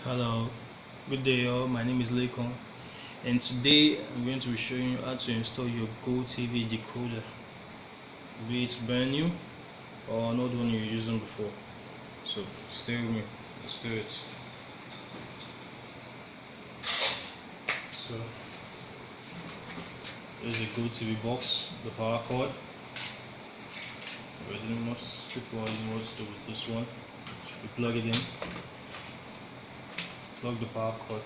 Hello, good day all. My name is Lekon, and today I'm going to be showing you how to install your Gotv decoder, be it brand new or not one you're using before. So stay with me, let's do it. So here's the Gotv box, the power cord. Already most people already know what to do with this one. You plug it in, plug the power cord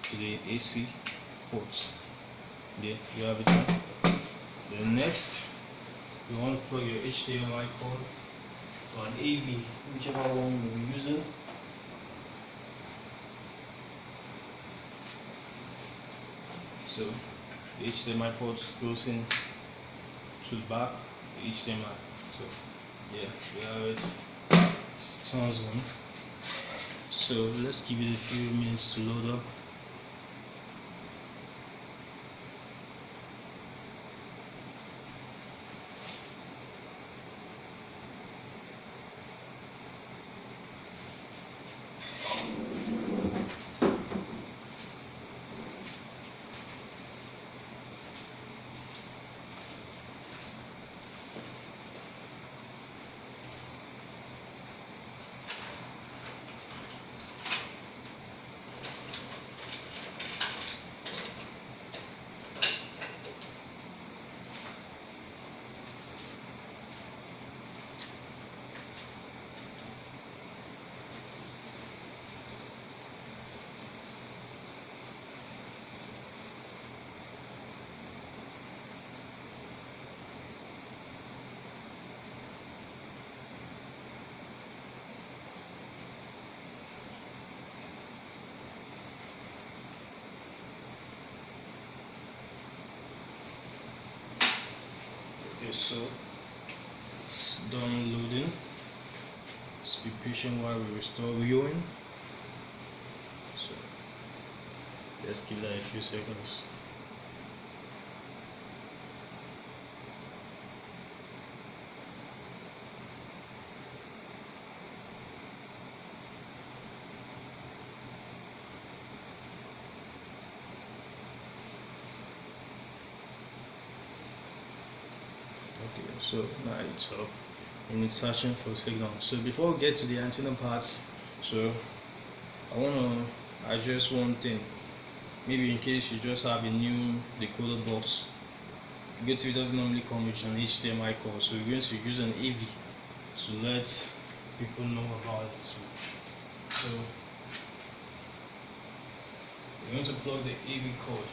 to the AC ports. There you have it done. Then next, you want to plug your HDMI cord or an AV, whichever one you'll be using. So the HDMI port goes in to the back, the HDMI. So yeah, we have it. It turns on. So let's give it a few minutes to load up. Okay, so it's done loading. Just be patient while we restore viewing. So let's give that a few seconds. Okay, so now it's up and it's searching for signal. So before we get to the antenna parts, so I want to address one thing. Maybe in case you just have a new decoder box, Gotv doesn't normally come with an HDMI cord, so we're going to use an AV to let people know about it. So we're going to plug the AV cord.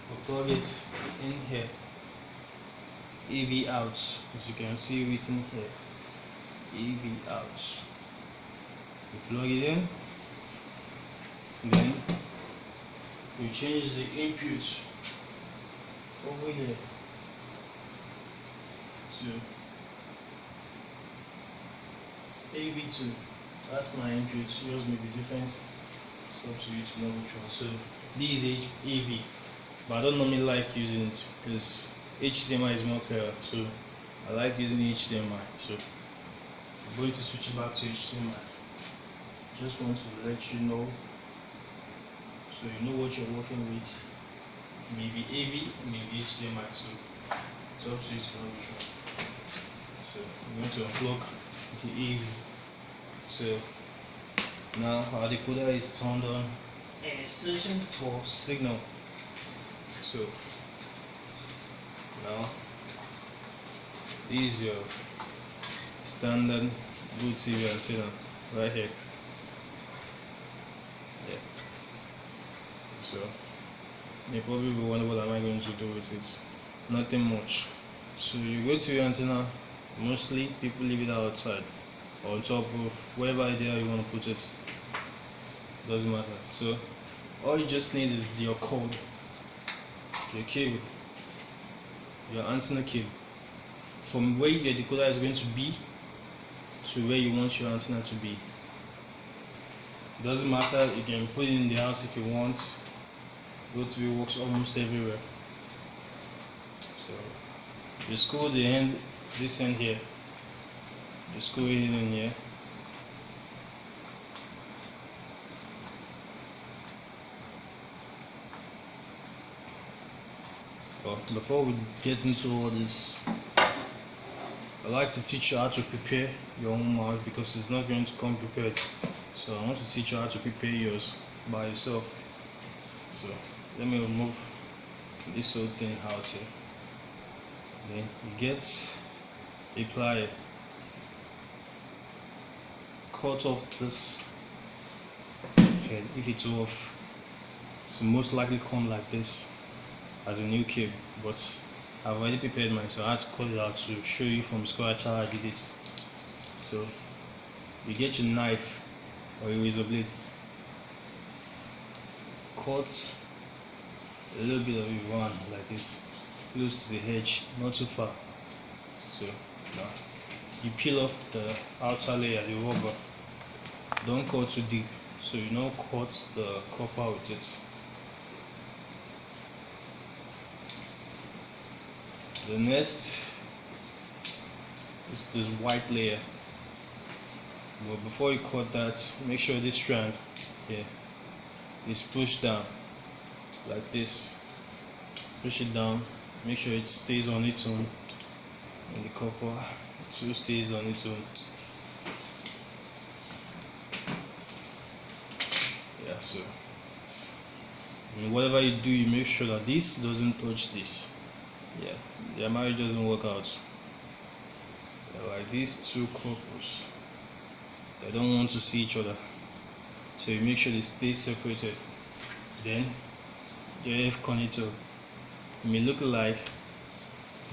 We'll plug it in here. AV out, as you can see written here. AV out. We plug it in, then we change the input over here to AV2. That's my input. Yours may be different. It's up to you to know which one. So this is AV, but I don't normally like using it because HDMI is more clearer. So I like using HDMI. So I'm going to switch it back to HDMI. Just want to let you know, so you know what you're working with. Maybe AV, maybe HDMI. So it's up to you to know which one. So I'm going to unplug the AV. So now our decoder is turned on and it's searching for signal. So now this is your standard Gotv antenna right here. Yeah. So you probably will wonder what am I going to do with it. Nothing much. So you go to your antenna, mostly people leave it outside or on top of wherever idea you want to put it. Doesn't matter. So all you just need is your cord, your cable, your antenna cable. From where your decoder is going to be to where you want your antenna to be. It doesn't matter, you can put it in the house if you want. Gotv works almost everywhere. So you screw the end, this end here, you screw it in here. But before we get into all this, I like to teach you how to prepare your own mouse, because it's not going to come prepared. So I want to teach you how to prepare yours by yourself. So let me remove this whole thing out here. Then you get a plier, cut off this head. If it's off, it's most likely come like this as a new cable, but I've already prepared mine, so I had to cut it out to show you from scratch how I did it. So you get your knife or your razor blade, cut a little bit of it round like this, close to the edge, not too far. So now you peel off the outer layer, the rubber. Don't cut too deep, so you don't cut the copper with it. The next is this white layer. But before you cut that, make sure this strand here is pushed down like this. Push it down, make sure it stays on its own, and the copper too stays on its own. Yeah, so whatever you do, you make sure that this doesn't touch this. Yeah, their marriage doesn't work out. They're like these two couples, they don't want to see each other, so you make sure they stay separated. Then your F connector, it may look like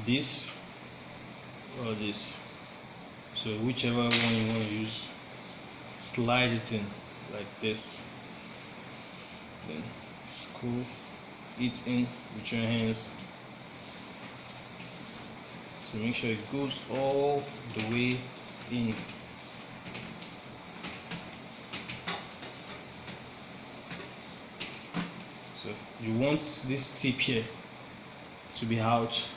this or this, so whichever one you want to use, slide it in like this, then screw it in with your hands. So make sure it goes all the way in. So you want this tip here to be out.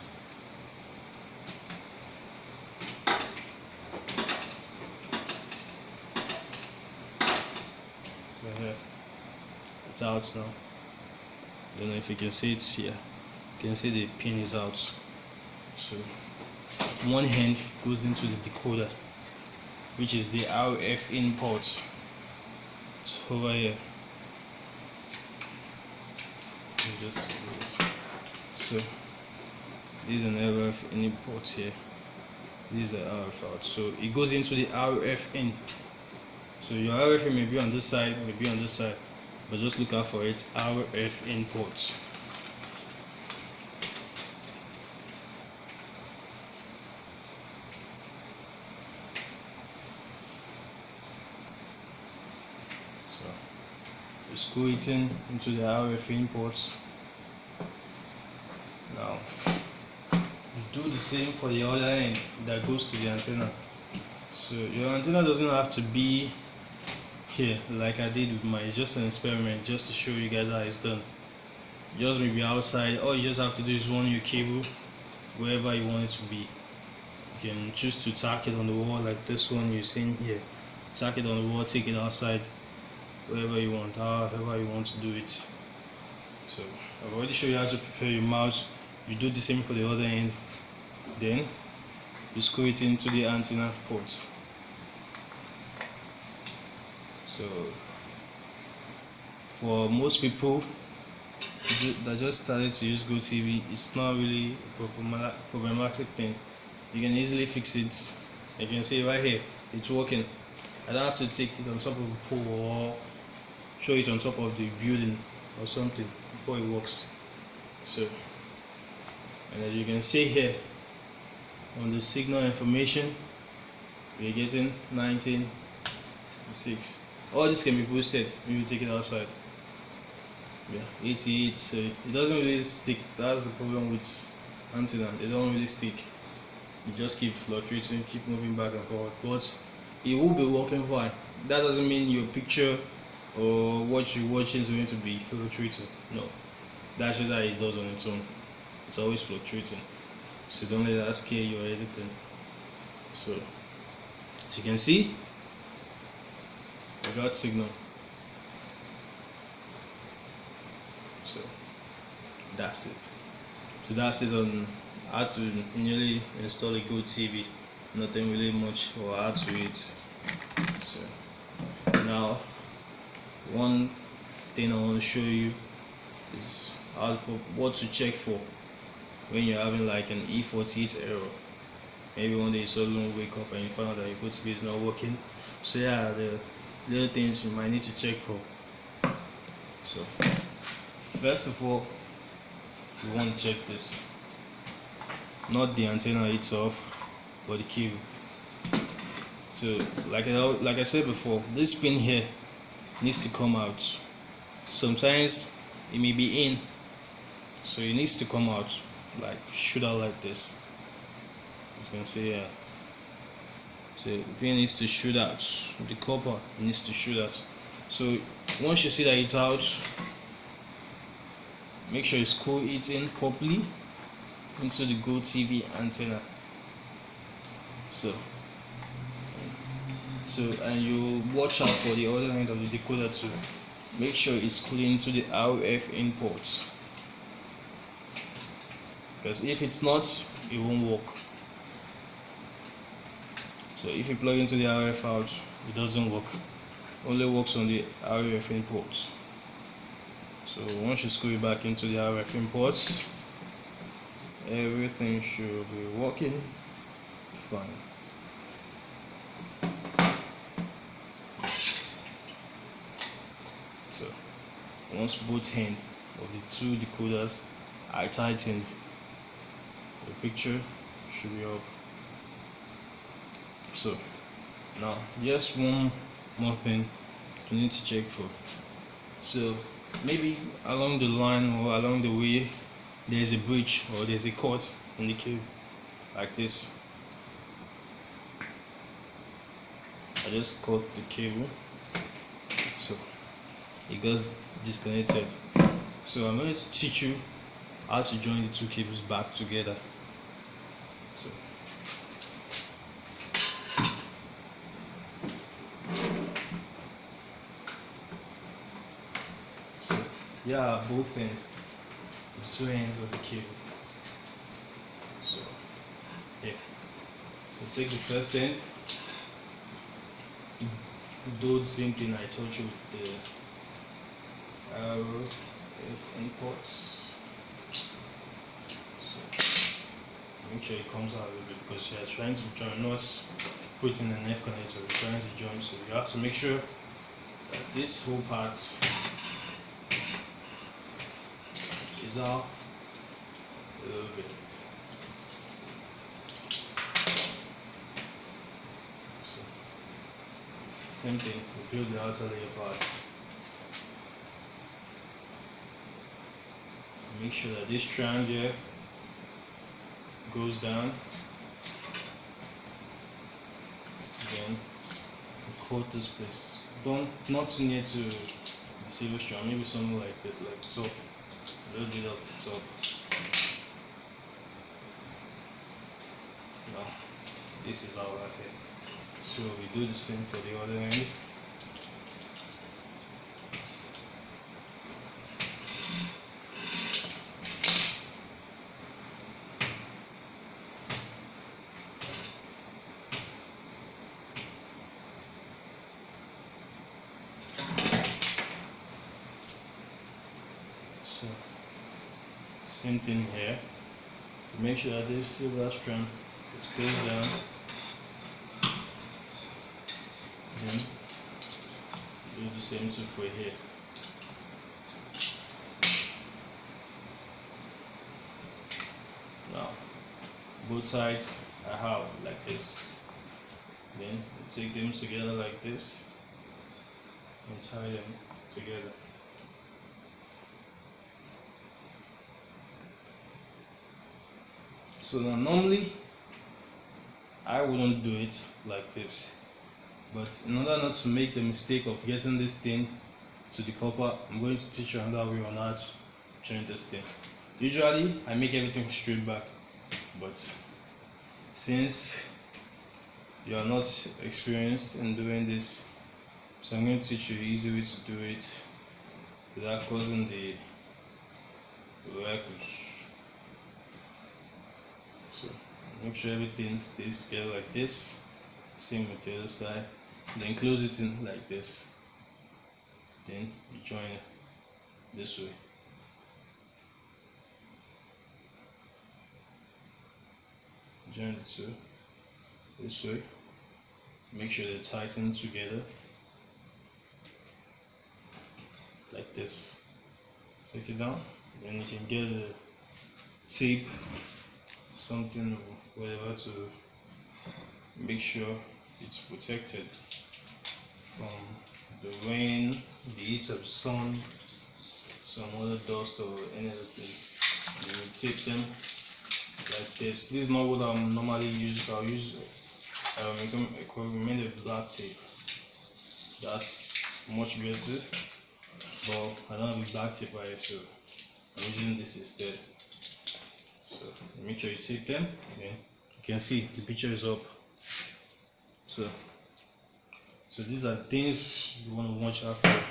So here, it's out now. Don't know if you can see it here. You can see the pin is out. So one hand goes into the decoder, which is the RF in port. It's over here. Just this. So this is an RF in port here. This is an RF out. So it goes into the RF in. So your RF in may be on this side, may be on this side, but just look out for it. RF in port. You screw it into the RF inputs. Now you do the same for the other end that goes to the antenna. So your antenna doesn't have to be here like I did with mine. It's just an experiment, just to show you guys how it's done. Yours may be outside. All you just have to do is run your cable wherever you want it to be. You can choose to tack it on the wall like this one you're seeing here. Tack it on the wall, take it outside, wherever you want, however you want to do it. So I've already shown you how to prepare your mouse. You do the same for the other end. Then you screw it into the antenna port. So for most people that just started to use Gotv, it's not really a problematic thing. You can easily fix it. You can see right here, it's working. I don't have to take it on top of a pole or show it on top of the building or something before it works. So, and as you can see here on the signal information, we're getting 1966. All this can be boosted when you take it outside. Yeah, 88. So it doesn't really stick. That's the problem with antenna. They don't really stick. You just keep fluctuating, keep moving back and forward. But it will be working fine. That doesn't mean your picture or what you're watching is going to be fluctuating. No, that's just how it does on its own. It's always fluctuating, so don't let that scare you or anything. So as you can see, I got signal. So that's it. So that's it on how to nearly install a Gotv. Nothing really much or add to it. So now one thing I want to show you is what to check for when you're having like an E48 error. Maybe one day you suddenly wake up and you find out that your Gotv is not working. So yeah, the little things you might need to check for. So first of all, you want to check this, not the antenna itself, but the cable. So like I said before, this pin here needs to come out. Sometimes it may be in, so it needs to come out, like shoot out like this. As you can see here, so the pin needs to shoot out, the copper needs to shoot out. So once you see that it's out, make sure you screw it in properly into the Gotv antenna. So and you watch out for the other end of the decoder too. Make sure it's screwed into the RF in ports, because if it's not, it won't work. So if you plug into the RF out, it doesn't work. Only works on the RF in ports. So once you screw it back into the RF in ports, everything should be working fine. So once both ends of the two decoders are tightened, the picture should be up. So now just one more thing you need to check for. So maybe along the line or along the way there's a breach or there's a cut in the cable like this. I just cut the cable, so it goes disconnected. So I'm going to teach you how to join the two cables back together. So yeah, both ends, the two ends of the cable. So yeah, so take the first end, do the same thing I told you with the RF imports. So make sure it comes out a little bit, because you are trying to join, not put in an F connector, you're trying to join, so you have to make sure that this whole part is out a little bit. So same thing, we build the outer layer parts. Make sure that this strand here goes down. Then coat this place. Not too near to the silver strand, maybe something like this, like so. A little bit off the top. Now this is our right here. So we do the same for the other end. So same thing here. Make sure that this silver strand goes down. Then do the same too for here. Now both sides are how like this. Then you take them together like this and tie them together. So now normally I wouldn't do it like this. But in order not to make the mistake of getting this thing to the copper, I'm going to teach you another way on how to join this thing. Usually I make everything straight back, but since you are not experienced in doing this, so I'm going to teach you an easy way to do it without causing the ruckus. So make sure everything stays together like this. Same with the other side. Then close it in like this. Then you join it this way. Join the two this way. Make sure they tighten together like this. Take it down. Then you can get a tape, something, whatever, to make sure it's protected from the rain, the heat of the sun, some other dust or any other thing. And you tape them like this. This is not what I'm normally using. I'll use recommend a black tape. That's much better, but I don't have a black tape right here, so I'm using this instead. So make sure you tape them. Then you can see the picture is up. So these are things you want to watch out for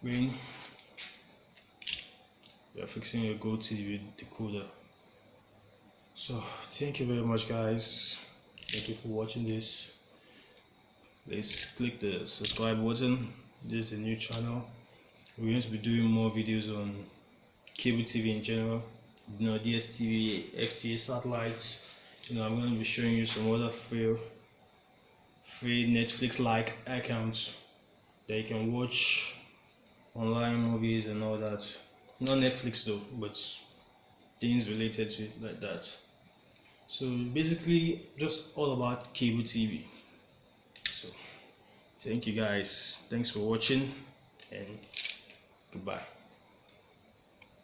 when you're fixing your Gotv decoder. So thank you very much, guys. Thank you for watching this. Please click the subscribe button. This is a new channel. We're going to be doing more videos on cable TV in general, DSTV, FTA satellites. I'm going to be showing you some other free Netflix-like accounts that you can watch online movies and all that. Not Netflix though, but things related to it like that. So basically just all about cable TV. So thank you guys, thanks for watching, and goodbye.